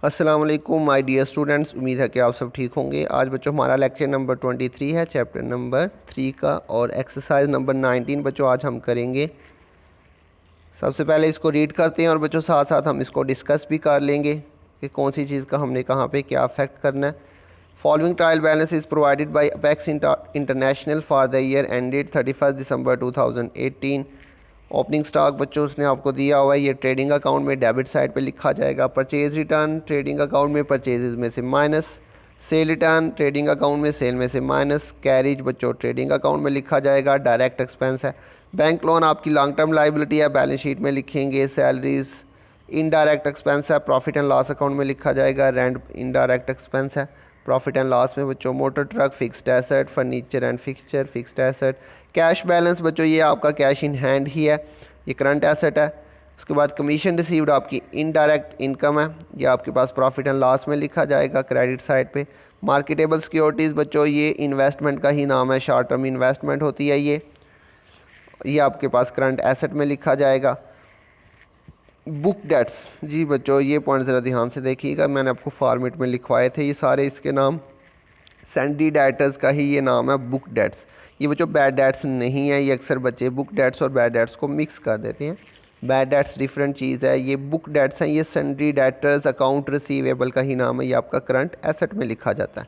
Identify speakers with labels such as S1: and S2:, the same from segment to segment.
S1: अस्सलाम वालेकुम my dear students, उम्मीद है कि आप सब ठीक होंगे। आज बच्चों हमारा लेक्चर नंबर 23 है, चैप्टर नंबर 3 का, और एक्सरसाइज नंबर 19 बच्चों आज हम करेंगे। सबसे पहले इसको रीड करते हैं और बच्चों साथ साथ हम इसको डिस्कस भी कर लेंगे कि कौन सी चीज़ का हमने कहाँ पे क्या अफेक्ट करना है। Following trial balance is provided by apex international for the year ended 31 December 2018। Opening stock बच्चों उसने आपको दिया हुआ है, ये ट्रेडिंग अकाउंट में डेबिट साइड पे लिखा जाएगा। परचेज रिटर्न ट्रेडिंग अकाउंट में परचेजेज में से minus, cell return trading account में सेल में से माइनस, कैरिज बच्चों ट्रेडिंग अकाउंट में लिखा जाएगा, डायरेक्ट एक्सपेंस है। बैंक लोन आपकी लॉन्ग टर्म लाइबिलिटी है, बैलेंस शीट में लिखेंगे। सैलरीज इनडायरेक्ट एक्सपेंस है, प्रॉफिट एंड लॉस अकाउंट में लिखा जाएगा। रेंट इनडायरेक्ट एक्सपेंस है, प्रॉफिट एंड लॉस में बच्चों। Motor truck fixed asset, furniture and fixture fixed asset. Cash balance बच्चों ये आपका कैश इन हैंड ही है, ये करंट एसेट है। उसके बाद कमीशन रिसीव्ड आपकी इनडायरेक्ट इनकम है, ये आपके पास प्रॉफिट एंड लॉस में लिखा जाएगा क्रेडिट साइड पे। मार्केटेबल सिक्योरिटीज़ बच्चों ये इन्वेस्टमेंट का ही नाम है, शॉर्ट टर्म इन्वेस्टमेंट होती है ये आपके पास करंट एसेट में लिखा जाएगा। बुक डेट्स जी बच्चों ये पॉइंट ज़रा ध्यान से देखिएगा, मैंने आपको फॉर्मेट में लिखवाए थे ये सारे, इसके नाम सैंडी डेटर्स का ही ये नाम है, बुक डेट्स। ये बच्चों बैड डेट्स नहीं है, ये अक्सर बच्चे बुक डेट्स और बैड डेट्स को मिक्स कर देते हैं। बैड डेट्स डिफरेंट चीज़ है, ये बुक डेट्स हैं, ये सैंडी डेटर्स अकाउंट रिसीवेबल का ही नाम है, ये आपका करंट एसेट में लिखा जाता है।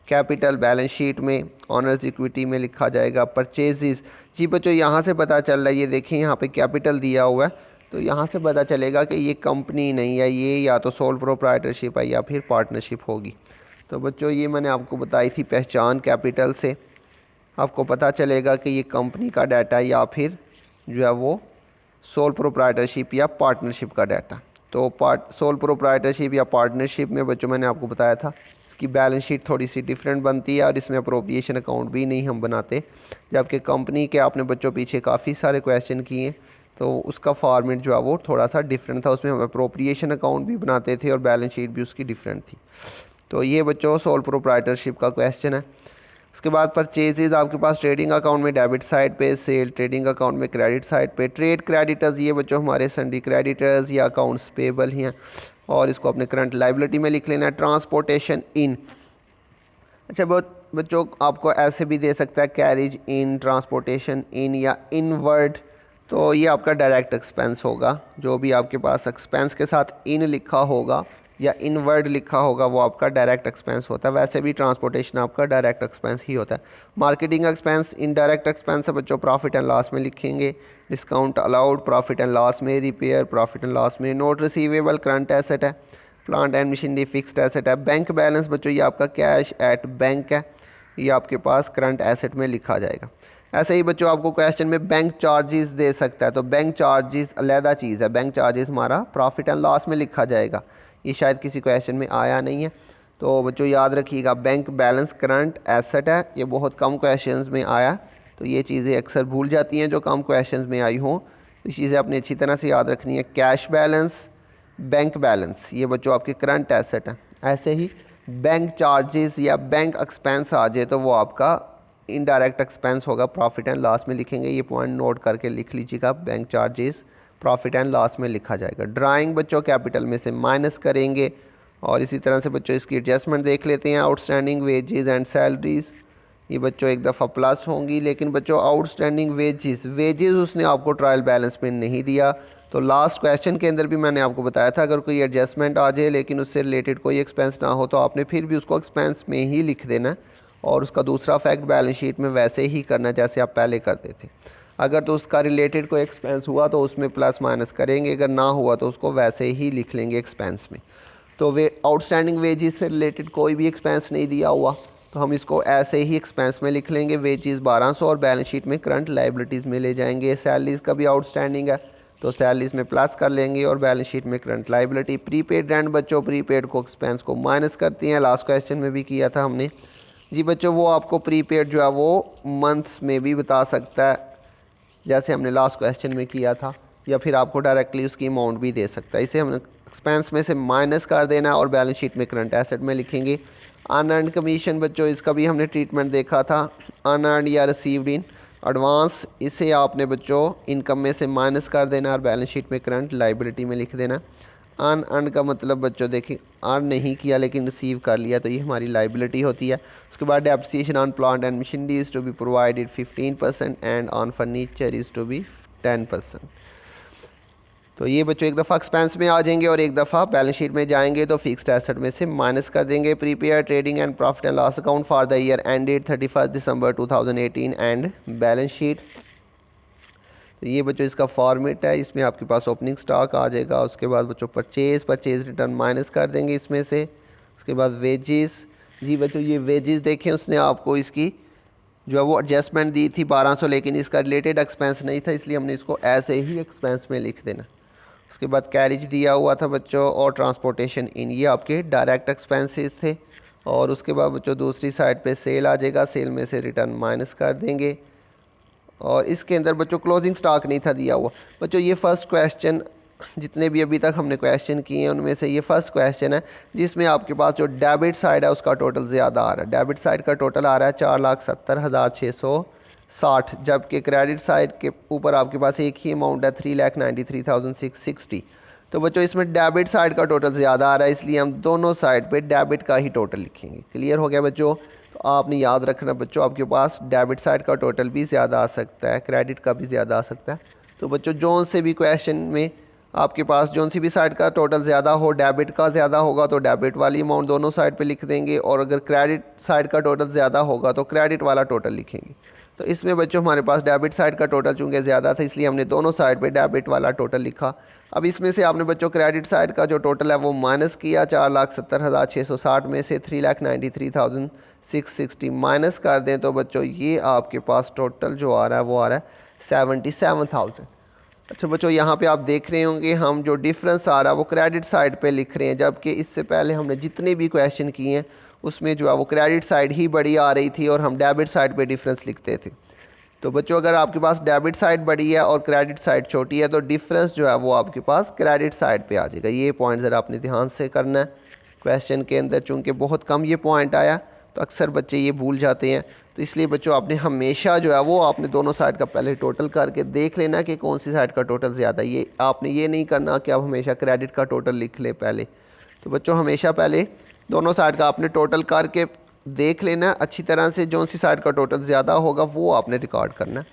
S1: कैपिटल बैलेंस शीट में ऑनर्स इक्विटी में लिखा जाएगा। परचेजेस जी बच्चों यहाँ से पता चल रहा है, ये देखिए यहाँ पे कैपिटल दिया हुआ है, तो यहाँ से पता चलेगा कि ये कंपनी नहीं है, ये या तो सोल प्रोप्राइटरशिप है या फिर पार्टनरशिप होगी। तो बच्चों ये मैंने आपको बताई थी पहचान, कैपिटल से आपको पता चलेगा कि ये कंपनी का डाटा या फिर जो है वो सोल प्रोप्राइटरशिप या पार्टनरशिप का डाटा। तो सोल प्रोप्राइटरशिप या पार्टनरशिप में बच्चों मैंने आपको बताया था इसकी बैलेंस शीट थोड़ी सी डिफरेंट बनती है और इसमें अप्रोप्रिएशन अकाउंट भी नहीं हम बनाते, जबकि कंपनी के आपने बच्चों पीछे काफ़ी सारे क्वेश्चन किए तो उसका फॉर्मेट जो है वो थोड़ा सा डिफरेंट था, उसमें हम अप्रोप्रिएशन अकाउंट भी बनाते थे और बैलेंस शीट भी उसकी डिफरेंट थी। तो ये बच्चों सोल प्रोप्राइटरशिप का क्वेश्चन है। उसके बाद परचेजेज आपके पास ट्रेडिंग अकाउंट में डेबिट साइड पे, सेल ट्रेडिंग अकाउंट में क्रेडिट साइड पे। ट्रेड क्रेडिटर्स ये बच्चों हमारे सन्डी क्रेडिटर्स या अकाउंट्स पेबल ही हैं और इसको अपने करंट लाइबिलिटी में लिख लेना है। ट्रांसपोर्टेशन इन, अच्छा बच्चों आपको ऐसे भी दे सकता है कैरिज इन, ट्रांसपोर्टेशन इन या इनवर्ड, तो ये आपका डायरेक्ट एक्सपेंस होगा। जो भी आपके पास एक्सपेंस के साथ इन लिखा होगा या इनवर्ड लिखा होगा वो आपका डायरेक्ट एक्सपेंस होता है। वैसे भी ट्रांसपोर्टेशन आपका डायरेक्ट एक्सपेंस ही होता है। मार्केटिंग एक्सपेंस इनडायरेक्ट एक्सपेंस है बच्चों, प्रॉफिट एंड लॉस में लिखेंगे। Discount allowed profit and loss में, रिपेयर प्रॉफिट एंड लॉस में। नोट रिसीवेबल करंट एसेट है, plant and machinery fixed asset है। बैंक बैलेंस बच्चों ये आपका कैश एट बैंक है, ये आपके पास करंट एसेट में लिखा जाएगा। ऐसे ही बच्चों आपको क्वेश्चन में बैंक चार्जेस दे सकता है, तो बैंक चार्जेस अलहदा चीज़ है, बैंक चार्जेस हमारा प्रॉफिट एंड लॉस में लिखा जाएगा। ये शायद किसी क्वेश्चन में आया नहीं है, तो बच्चों याद रखिएगा बैंक बैलेंस करंट एसेट है, ये बहुत कम क्वेश्चंस में आया, तो ये चीज़ें अक्सर भूल जाती हैं जो कम क्वेश्चंस में आई हों, तो चीज़ें अपनी अच्छी तरह से याद रखनी है। कैश बैलेंस, बैंक बैलेंस ये बच्चों आपके करंट एसेट है। ऐसे ही बैंक चार्जेस या बैंक एक्सपेंस आ जाए तो वो आपका इनडायरेक्ट एक्सपेंस होगा, प्रॉफिट एंड लॉस में लिखेंगे। ये पॉइंट नोट करके लिख लीजिएगा, bank charges profit and loss में लिखा जाएगा। ड्राइंग बच्चों कैपिटल में से माइनस करेंगे और इसी तरह से बच्चों इसकी एडजस्टमेंट देख लेते हैं। आउटस्टैंडिंग वेजेस एंड सैलरीज ये बच्चों एक दफ़ा प्लस होंगी, लेकिन बच्चों आउटस्टैंडिंग वेजेस उसने आपको ट्रायल बैलेंस में नहीं दिया, तो लास्ट क्वेश्चन के अंदर भी मैंने आपको बताया था अगर कोई एडजस्टमेंट आ जाए लेकिन उससे रिलेटेड कोई एक्सपेंस ना हो तो आपने फिर भी उसको एक्सपेंस में ही लिख देना और उसका दूसरा फैक्ट बैलेंस शीट में वैसे ही करना जैसे आप पहले करते थे। अगर तो उसका रिलेटेड कोई एक्सपेंस हुआ तो उसमें प्लस माइनस करेंगे, अगर ना हुआ तो उसको वैसे ही लिख लेंगे एक्सपेंस में। तो वे आउटस्टैंडिंग वेजेस से रिलेटेड कोई भी एक्सपेंस नहीं दिया हुआ तो हम इसको ऐसे ही एक्सपेंस में लिख लेंगे। वेजेस 1200 और बैलेंस शीट में करंट लाइबिलिटीज़ में ले जाएंगे। सैलरीज़ का भी आउटस्टैंडिंग है तो सैलरीज में प्लस कर लेंगे और बैलेंस शीट में करंट लाइबिलिटी। प्रीपेड रेंट बच्चों प्रीपेड को एक्सपेंस को माइनस करती हैं, लास्ट क्वेश्चन में भी किया था हमने जी बच्चों। वो आपको प्रीपेड जो है वो मंथ्स में भी बता सकता है जैसे हमने लास्ट क्वेश्चन में किया था, या फिर आपको डायरेक्टली उसकी अमाउंट भी दे सकता है। इसे हमने एक्सपेंस में से माइनस कर देना और बैलेंस शीट में करंट एसेट में लिखेंगे। अनअर्नड कमीशन बच्चों इसका भी हमने ट्रीटमेंट देखा था, अनअर्नड या रिसीव्ड इन एडवांस, इसे आपने बच्चों इनकम में से माइनस कर देना और बैलेंस शीट में करंट लाइबिलिटी में लिख देना। अनअर्न का मतलब बच्चों देखें अर्न नहीं किया लेकिन रिसीव कर लिया, तो ये हमारी लाइबिलिटी होती है। उसके बाद depreciation on plant and machinery is to be provided 15% and on furniture is to be 10%। तो ये बच्चों एक दफ़ा एक्सपेंस में आ जाएंगे और एक दफ़ा बैलेंस शीट में जाएंगे, तो फिक्स्ड एसेट में से माइनस कर देंगे। Prepare trading and profit and loss account for the year ended 31 December 2018 and balance sheet. तो ये बच्चों इसका फॉर्मेट है, इसमें आपके पास ओपनिंग स्टॉक आ जाएगा। उसके बाद बच्चों परचेज़ रिटर्न माइनस कर देंगे इसमें से। उसके बाद वेजेस, जी बच्चों ये वेजेस देखें उसने आपको इसकी जो है वो एडजस्टमेंट दी थी 1200, लेकिन इसका रिलेटेड एक्सपेंस नहीं था, इसलिए हमने इसको ऐसे ही एक्सपेंस में लिख देना। उसके बाद कैरेज दिया हुआ था बच्चों और ट्रांसपोर्टेशन इन, ये आपके डायरेक्ट एक्सपेंसेस थे। और उसके बाद बच्चों दूसरी साइड पे सेल आ जाएगा, सेल में से रिटर्न माइनस कर देंगे। और इसके अंदर बच्चों क्लोजिंग स्टॉक नहीं था दिया हुआ। बच्चों ये फर्स्ट क्वेश्चन जितने भी अभी तक हमने क्वेश्चन किए हैं उनमें से ये फर्स्ट क्वेश्चन है जिसमें आपके पास जो डेबिट साइड है उसका टोटल ज़्यादा आ रहा है। डेबिट साइड का टोटल आ रहा है 4,70,660, जबकि क्रेडिट साइड के ऊपर आपके पास एक ही अमाउंट है 3,93,660। तो बच्चों इसमें डेबिट साइड का टोटल ज़्यादा आ रहा है, इसलिए हम दोनों साइड पे डेबिट का ही टोटल लिखेंगे। क्लियर हो गया बच्चों? तो आपने याद रखना बच्चों आपके पास डेबिट साइड का टोटल भी ज़्यादा आ सकता है, क्रेडिट का भी ज़्यादा आ सकता है। तो बच्चों जोन से भी क्वेश्चन में आपके पास जोन सी भी साइड का टोटल ज़्यादा हो, डेबिट का ज़्यादा होगा तो डेबिट वाली अमाउंट दोनों साइड पे लिख देंगे, और अगर क्रेडिट साइड का टोटल ज़्यादा होगा तो क्रेडिट वाला टोटल लिखेंगे। तो इसमें बच्चों हमारे पास डेबिट साइड का टोटल चूँकि ज़्यादा था इसलिए हमने दोनों साइड पे डेबिट वाला टोटल लिखा। अब इसमें से आपने बच्चों क्रेडिट साइड का जो टोटल है वो माइनस किया, 4,70,660 में से 3,93,660 माइनस कर दें तो बच्चों ये आपके पास टोटल जो आ रहा है वो आ रहा है 77,000। अच्छा बच्चों यहाँ पे आप देख रहे होंगे हम जो डिफरेंस आ रहा है वो क्रेडिट साइड पे लिख रहे हैं, जबकि इससे पहले हमने जितने भी क्वेश्चन किए हैं उसमें जो है वो क्रेडिट साइड ही बड़ी आ रही थी और हम डेबिट साइड पे डिफरेंस लिखते थे। तो बच्चों अगर आपके पास डेबिट साइड बड़ी है और क्रेडिट साइड छोटी है तो डिफरेंस जो है वो आपके पास क्रेडिट साइड पे आ जाएगा। ये पॉइंट ज़रा आपने ध्यान से करना है क्वेश्चन के अंदर, चूँकि बहुत कम ये पॉइंट आया तो अक्सर बच्चे ये भूल जाते हैं। तो इसलिए बच्चों आपने हमेशा जो है वो आपने दोनों साइड का पहले टोटल करके देख लेना कि कौन सी साइड का टोटल ज़्यादा है। ये आपने ये नहीं करना कि आप हमेशा क्रेडिट का टोटल लिख ले पहले। तो बच्चों हमेशा पहले दोनों साइड का आपने टोटल करके देख लेना अच्छी तरह से, जो सी साइड का टोटल ज़्यादा होगा वो आपने रिकॉर्ड करना।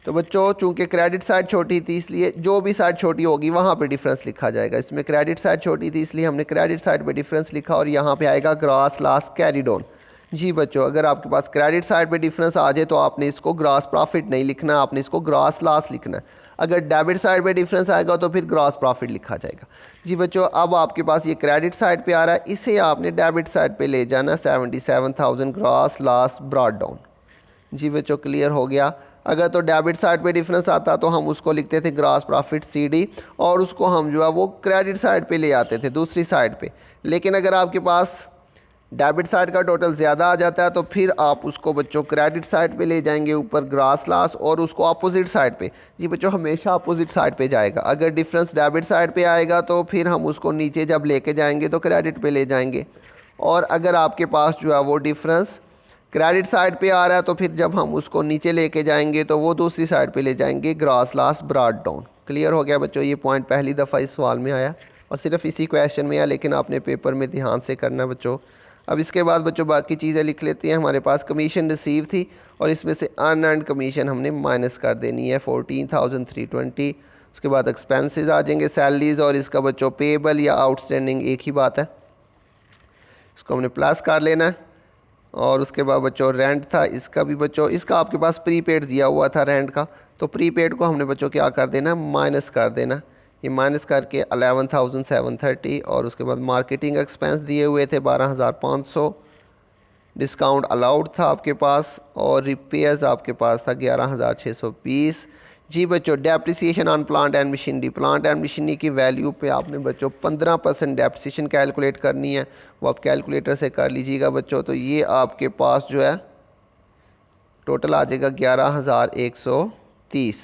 S1: तो बच्चों चूँकि क्रेडिट साइड छोटी थी इसलिए जो भी साइड छोटी होगी वहाँ पे डिफरेंस लिखा जाएगा। इसमें क्रेडिट साइड छोटी थी इसलिए हमने क्रेडिट साइड पे डिफरेंस लिखा और यहाँ पे आएगा ग्रॉस लॉस कैरिड ऑन। जी बच्चों अगर आपके पास क्रेडिट साइड पे डिफरेंस आ जाए तो आपने इसको ग्रॉस प्रॉफिट नहीं लिखना, आपने इसको ग्रॉस लॉस लिखना है। अगर डेबिट साइड पे डिफरेंस आएगा तो फिर ग्रॉस प्रॉफिट लिखा जाएगा। जी बच्चों अब आपके पास ये क्रेडिट साइड पे आ रहा है, इसे आपने डेबिट साइड पे ले जाना, 77,000 ग्रॉस लॉस ब्रॉट डाउन। जी बच्चों क्लियर हो गया? अगर तो डेबिट साइड पे डिफरेंस आता तो हम उसको लिखते थे ग्रॉस प्रॉफिट CD और उसको हम जो है वो क्रेडिट साइड पे ले आते थे दूसरी साइड पे। लेकिन अगर आपके पास डेबिट साइड का टोटल ज़्यादा आ जाता है तो फिर आप उसको बच्चों क्रेडिट साइड पे ले जाएंगे ऊपर ग्रॉस लॉस, और उसको अपोजिट साइड पे। जी बच्चों हमेशा अपोजिट साइड पे जाएगा। अगर डिफरेंस डेबिट साइड पे आएगा तो फिर हम उसको नीचे जब लेके जाएंगे तो क्रेडिट पे ले जाएंगे, और अगर आपके पास जो है वो डिफरेंस क्रेडिट साइड पे आ रहा है तो फिर जब हम उसको नीचे लेके जाएंगे तो वो दूसरी साइड पे ले जाएंगे gross loss brought down. Clear हो गया बच्चों? ये पॉइंट पहली दफ़ा इस सवाल में आया और सिर्फ इसी क्वेश्चन में आया, लेकिन आपने पेपर में ध्यान से करना बच्चों। अब इसके बाद बच्चों बाकी चीज़ें लिख लेते हैं। हमारे पास कमीशन रिसीव थी और इसमें से अनअर्न्ड कमीशन हमने माइनस कर देनी है 14,320। उसके बाद एक्सपेंसेस आ जाएंगे सैलरीज, और इसका बच्चों पेबल या आउटस्टैंडिंग एक ही बात है, इसको हमने प्लस कर लेना है। और उसके बाद बच्चों रेंट था, इसका भी बच्चों इसका आपके पास प्रीपेड दिया हुआ था रेंट का, तो प्रीपेड को हमने बच्चों क्या कर देना, माइनस कर देना। ये माइनस करके 11,730, और उसके बाद मार्केटिंग एक्सपेंस दिए हुए थे 12,500, डिस्काउंट अलाउड था आपके पास, और रिपेयर्स आपके पास था 11,620। जी बच्चों depreciation on plant and machinery, plant and machinery की वैल्यू पे आपने बच्चों 15% डेप्रिसिएशन कैलकुलेट करनी है, वो आप कैलकुलेटर से कर लीजिएगा बच्चों। तो ये आपके पास जो है टोटल आ जाएगा 11,130।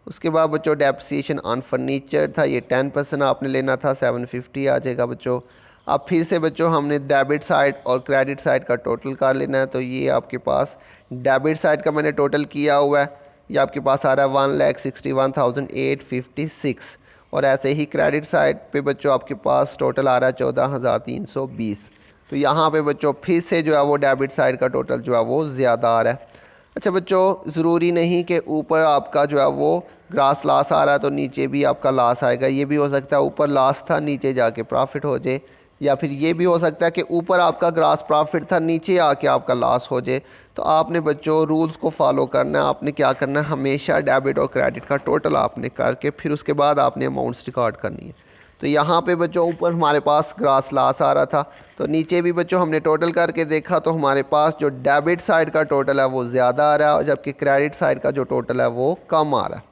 S1: उसके बाद बच्चों डेप्रिसिएशन ऑन फर्नीचर था, ये 10% आपने लेना था, 750 आ जाएगा बच्चों। अब फिर से बच्चों हमने डेबिट साइड और क्रेडिट साइड का टोटल कर लेना है। तो ये आपके पास डेबिट साइड का मैंने टोटल किया हुआ है, ये आपके पास आ रहा है 1,61,856, और ऐसे ही क्रेडिट साइड पे बच्चों आपके पास टोटल आ रहा है 14,320। तो यहाँ पे बच्चों फिर से जो है वो डेबिट साइड का टोटल जो है वो ज़्यादा आ रहा है। अच्छा बच्चों, ज़रूरी नहीं कि ऊपर आपका जो है वो ग्रास लॉस आ रहा है तो नीचे भी आपका लॉस आएगा। ये भी हो सकता है ऊपर लॉस था नीचे जाके प्रॉफिट हो जाए, या फिर ये भी हो सकता है कि ऊपर आपका ग्रास प्रॉफिट था नीचे आके आपका लॉस हो जाए। तो आपने बच्चों रूल्स को फॉलो करना है। आपने क्या करना है, हमेशा डेबिट और क्रेडिट का टोटल आपने करके फिर उसके बाद आपने अमाउंट्स रिकॉर्ड करनी है। तो यहाँ पे बच्चों ऊपर हमारे पास ग्रास लॉस आ रहा था, तो नीचे भी बच्चों हमने टोटल करके देखा तो हमारे पास जो डेबिट साइड का टोटल है वो ज़्यादा आ रहा है और जबकि क्रेडिट साइड का जो टोटल है वो कम आ रहा है।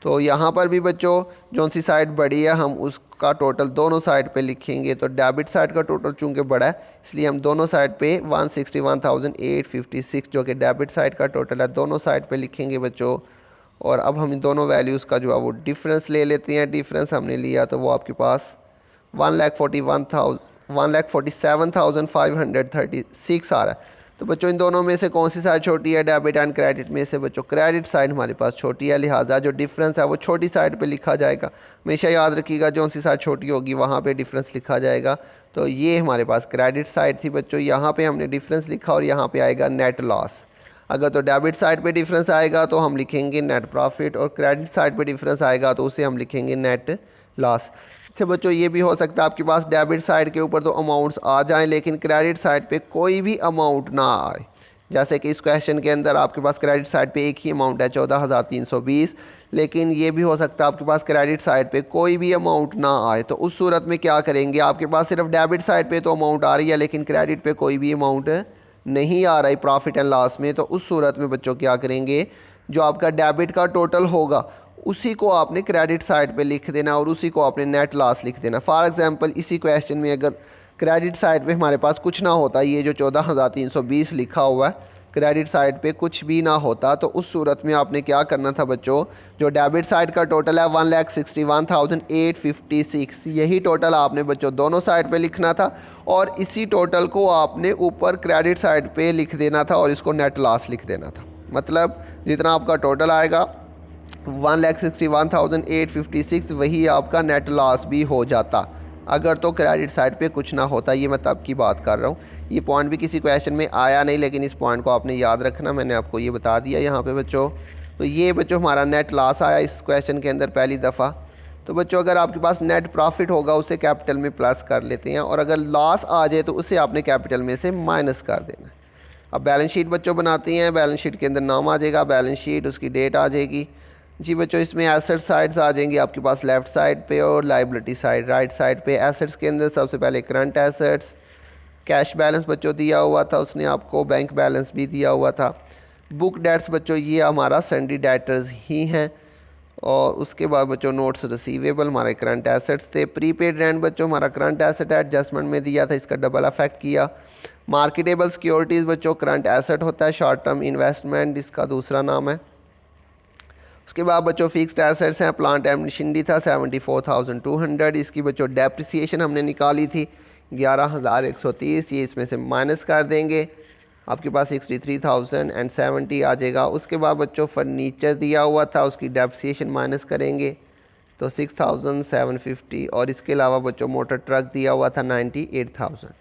S1: तो यहाँ पर भी बच्चों जौन सी साइड बड़ी है हम उसका टोटल दोनों साइड पे लिखेंगे। तो डेबिट साइड का टोटल चूँकि बड़ा है इसलिए हम दोनों साइड पे 161,856 जो कि डेबिट साइड का टोटल है दोनों साइड पे लिखेंगे बच्चों। और अब हम इन दोनों वैल्यूज़ का जो है वो डिफरेंस ले लेते हैं। डिफरेंस हमने लिया तो वो आपके पास 1,47,536 आ रहा है। तो बच्चों इन दोनों में से कौन सी साइड छोटी है, डेबिट एंड क्रेडिट में से बच्चों क्रेडिट साइड हमारे पास छोटी है, लिहाजा जो डिफरेंस है वो छोटी साइड पे लिखा जाएगा। हमेशा याद रखिएगा जो सी साइड छोटी होगी वहाँ पे डिफरेंस लिखा जाएगा। तो ये हमारे पास क्रेडिट साइड थी बच्चों, यहाँ पे हमने डिफरेंस लिखा और यहाँ पे आएगा नेट लॉस। अगर तो डेबिट साइड पे डिफरेंस आएगा तो हम लिखेंगे नेट प्रॉफिट और क्रेडिट साइड पे डिफरेंस आएगा तो उसे हम लिखेंगे नेट लॉस। अच्छा बच्चों, ये भी हो सकता है आपके पास डेबिट साइड के ऊपर तो अमाउंट्स आ जाएं लेकिन क्रेडिट साइड पे कोई भी अमाउंट ना आए। जैसे कि इस क्वेश्चन के अंदर आपके पास क्रेडिट साइड पे एक ही अमाउंट है 14,320, लेकिन ये भी हो सकता है आपके पास क्रेडिट साइड पे कोई भी अमाउंट ना आए। तो उस सूरत में क्या करेंगे, आपके पास सिर्फ डेबिट साइड पे तो अमाउंट आ रही है लेकिन क्रेडिट पे कोई भी अमाउंट नहीं आ रही प्रॉफिट एंड लॉस में। तो उस सूरत में बच्चों क्या करेंगे, जो आपका डेबिट का टोटल होगा उसी को आपने क्रेडिट साइड पे लिख देना और उसी को आपने नेट लॉस लिख देना। फॉर एग्जांपल इसी क्वेश्चन में अगर क्रेडिट साइड पे हमारे पास कुछ ना होता, ये जो 14,320 लिखा हुआ है क्रेडिट साइड पे कुछ भी ना होता, तो उस सूरत में आपने क्या करना था बच्चों, जो डेबिट साइड का टोटल है 1,61,856 यही टोटल आपने बच्चों दोनों साइड पे लिखना था और इसी टोटल को आपने ऊपर क्रेडिट साइड पे लिख देना था और इसको नेट लॉस लिख देना था। मतलब जितना आपका टोटल आएगा 1,61,856 वही आपका नेट लॉस भी हो जाता अगर तो क्रेडिट साइड पे कुछ ना होता। ये मैं तब की बात कर रहा हूँ, ये पॉइंट भी किसी क्वेश्चन में आया नहीं लेकिन इस पॉइंट को आपने याद रखना, मैंने आपको ये बता दिया यहाँ पे बच्चों। तो ये बच्चों हमारा नेट लॉस आया इस क्वेश्चन के अंदर पहली दफ़ा। तो बच्चों अगर आपके पास नेट प्रॉफिट होगा उसे कैपिटल में प्लस कर लेते हैं और अगर लॉस आ जाए तो उसे आपने कैपिटल में से माइनस कर देना। अब बैलेंस शीट बच्चों बनाते हैं, बैलेंस शीट के अंदर नाम आ जाएगा, बैलेंस शीट उसकी डेट आ जाएगी जी बच्चों। इसमें एसेट साइड्स आ जाएंगी आपके पास लेफ़्ट साइड पे और लाइबिलिटी साइड राइट साइड पे। एसेट्स के अंदर सबसे पहले करंट एसेट्स, कैश बैलेंस बच्चों दिया हुआ था उसने आपको, बैंक बैलेंस भी दिया हुआ था। बुक डेट्स बच्चों ये हमारा सन्डी डेटर्स ही हैं और उसके बाद बच्चों नोट्स रिसीवेबल हमारे करंट एसेट्स थे। प्रीपेड रेंट बच्चों हमारा करंट एसेट एडजस्टमेंट में दिया था, इसका डबल अफेक्ट किया। मार्केटेबल सिक्योरिटीज़ बच्चों करंट एसेट होता है, शॉर्ट टर्म इन्वेस्टमेंट इसका दूसरा नाम है। उसके बाद बच्चों फिक्स्ड एसेट्स हैं, प्लांट एंड मशीनरी था 74,200, इसकी बच्चों डेप्रिसिएशन हमने निकाली थी 11,130, ये इसमें से माइनस कर देंगे आपके पास 63,070 आ जाएगा। उसके बाद बच्चों फर्नीचर दिया हुआ था उसकी डेप्रिसिएशन माइनस करेंगे तो 6,750 और इसके अलावा बच्चों मोटर ट्रक दिया हुआ था 98,000।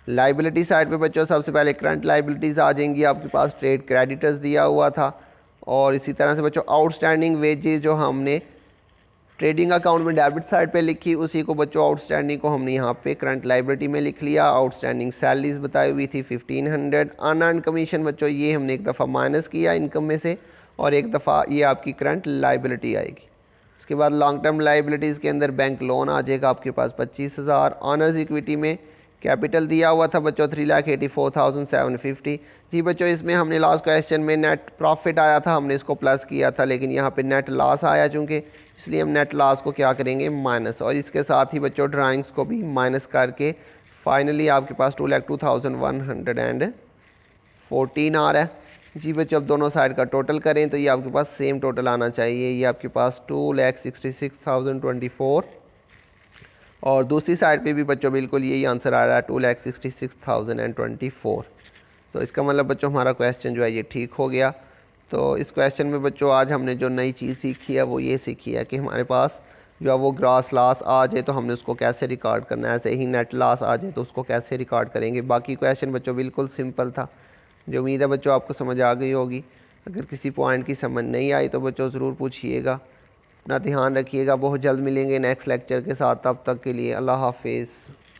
S1: लाइबिलिटी साइड पे बच्चों सबसे पहले करंट लाइबिलिटीज़ आ जाएंगी आपके पास, ट्रेड क्रेडिटर्स दिया हुआ था और इसी तरह से बच्चों आउटस्टैंडिंग वेजेस जो हमने ट्रेडिंग अकाउंट में डेबिट साइड पे लिखी उसी को बच्चों आउटस्टैंडिंग को हमने यहाँ पे करंट लाइबिलिटी में लिख लिया। आउटस्टैंडिंग सैलरीज बताई हुई थी 1,500। अनअर्न्ड कमीशन बच्चों ये हमने एक दफ़ा माइनस किया इनकम में से और एक दफ़ा ये आपकी करंट लाइबिलिटी आएगी। उसके बाद लॉन्ग टर्म लाइबिलिटीज़ के अंदर बैंक लोन आ जाएगा आपके पास 25,000। ऑनर्स इक्विटी में कैपिटल दिया हुआ था बच्चों 3,84,750। जी बच्चों इसमें हमने लास्ट क्वेश्चन में नेट प्रॉफिट आया था हमने इसको प्लस किया था लेकिन यहाँ पे नेट लॉस आया चूँकि, इसलिए हम नेट लॉस को क्या करेंगे माइनस और इसके साथ ही बच्चों ड्राइंग्स को भी माइनस करके फाइनली आपके पास 2,02,114 आ रहा है। जी बच्चों अब दोनों साइड का टोटल करें तो ये आपके पास सेम टोटल आना चाहिए, ये आपके पास 2,66,024 और दूसरी साइड पे भी बच्चों बिल्कुल यही आंसर आ रहा है 2,66,024। तो इसका मतलब बच्चों हमारा क्वेश्चन जो है ये ठीक हो गया। तो इस क्वेश्चन में बच्चों आज हमने जो नई चीज़ सीखी है वो ये सीखी है कि हमारे पास जो वो ग्रास लॉस आ जाए तो हमने उसको कैसे रिकॉर्ड करना है, ऐसे ही नेट लॉस आ जाए तो उसको कैसे रिकॉर्ड करेंगे। बाकी क्वेश्चन बच्चों बिल्कुल सिंपल था। जो उम्मीद है बच्चों आपको समझ आ गई होगी। अगर किसी पॉइंट की समझ नहीं आई तो बच्चों ज़रूर पूछिएगा। अपना ध्यान रखिएगा। बहुत जल्द मिलेंगे नेक्स्ट लेक्चर के साथ। तब तक के लिए अल्लाह हाफिज़।